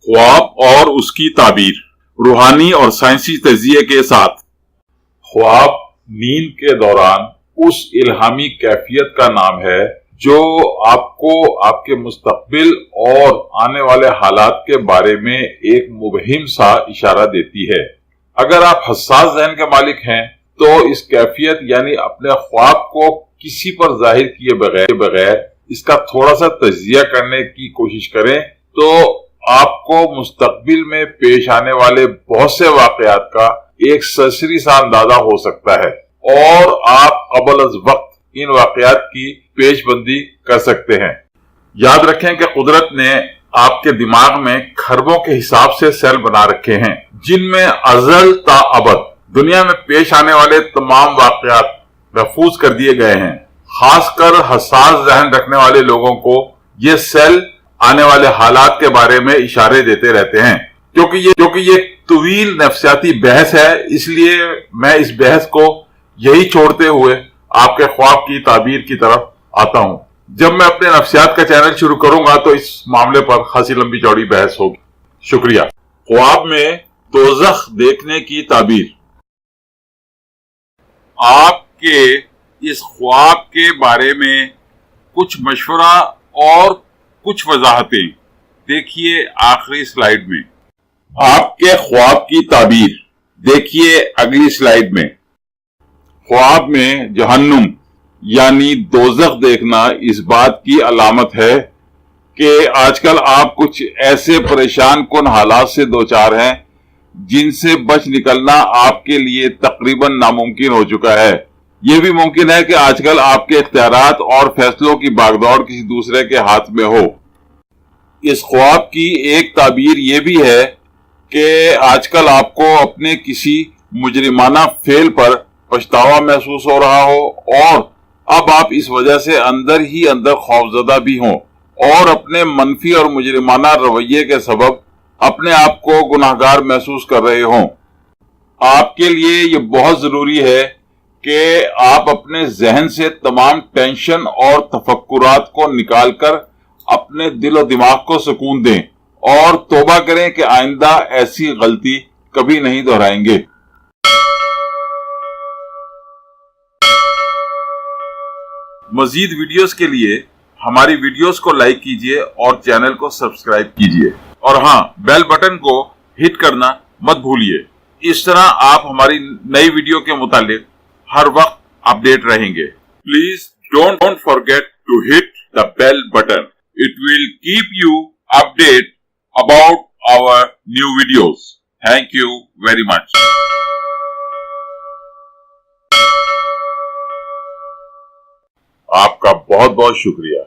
ख्वाब और उसकी ताबीर, रूहानी और साइंसी तजिए के साथ। ख्वाब नींद के दौरान उस इल्हामी कैफियत का नाम है जो आपको आपके मुस्तकबिल और आने वाले हालात के बारे में एक मुबहिम सा इशारा देती है। अगर आप हसास ज़हन के मालिक हैं तो इस कैफियत यानी अपने ख्वाब को किसी पर जाहिर किए बगैर इसका थोड़ा सा तजिया करने की कोशिश करें तो आपको मुस्तकबिल में पेश आने वाले बहुत से वाकयात का एक सरसरी सा अंदाजा हो सकता है और आप क़ब्ल अज़ वक्त इन वाकयात की पेशबंदी कर सकते हैं। याद रखें कि कुदरत ने आपके दिमाग में खरबों के हिसाब से सेल बना रखे हैं जिनमें अज़ल ता अबद दुनिया में पेश आने वाले तमाम वाकयात महफूज कर दिए गए हैं। खासकर हसास जहन रखने वाले लोगों को ये सेल आने वाले हालात के बारे में इशारे देते रहते हैं। क्योंकि ये तवील नफ्सियाती बहस है, इसलिए मैं इस बहस को यही छोड़ते हुए आपके ख्वाब की ताबीर की तरफ आता हूं। जब मैं अपने नफ्सियात का चैनल शुरू करूंगा तो इस मामले पर खासी लंबी चौड़ी बहस होगी। शुक्रिया। ख्वाब में दोज़ख देखने की ताबीर। आपके इस ख्वाब के बारे में कुछ मशवरा और कुछ वजाहतें देखिए आखिरी स्लाइड में। आपके ख्वाब की ताबीर देखिए अगली स्लाइड में। ख्वाब में जहन्नुम यानी दोज़ख देखना इस बात की अलामत है कि आजकल आप कुछ ऐसे परेशान कुन हालात से दोचार हैं जिनसे बच निकलना आपके लिए तकरीबन नामुमकिन हो चुका है। ये भी मुमकिन है कि आजकल आपके इख्तियारात और फैसलों की बागदौड़ किसी दूसरे के हाथ में हो। इस ख्वाब की एक ताबीर ये भी है कि आजकल आपको अपने किसी मुजरिमाना फेल पर पछतावा महसूस हो रहा हो और अब आप इस वजह से अंदर ही अंदर खौफजदा भी हों और अपने मनफी और मुजरिमाना रवैये के सबब अपने आप को गुनाहगार महसूस कर रहे हों। आपके लिए ये बहुत जरूरी है कि आप अपने जहन से तमाम टेंशन और तफक्कुरात को निकालकर अपने दिल और दिमाग को सुकून दें और तौबा करें कि आइंदा ऐसी गलती कभी नहीं दोहराएंगे। मजीद वीडियोस के लिए हमारी वीडियोस को लाइक कीजिए और चैनल को सब्सक्राइब कीजिए और हाँ, बेल बटन को हिट करना मत भूलिए। इस तरह आप हमारी नई वीडियो के मुतालिक हर वक्त अपडेट रहेंगे। Please don't forget to hit the bell button. It will keep you update about our new videos. Thank you very much. आपका बहुत बहुत शुक्रिया।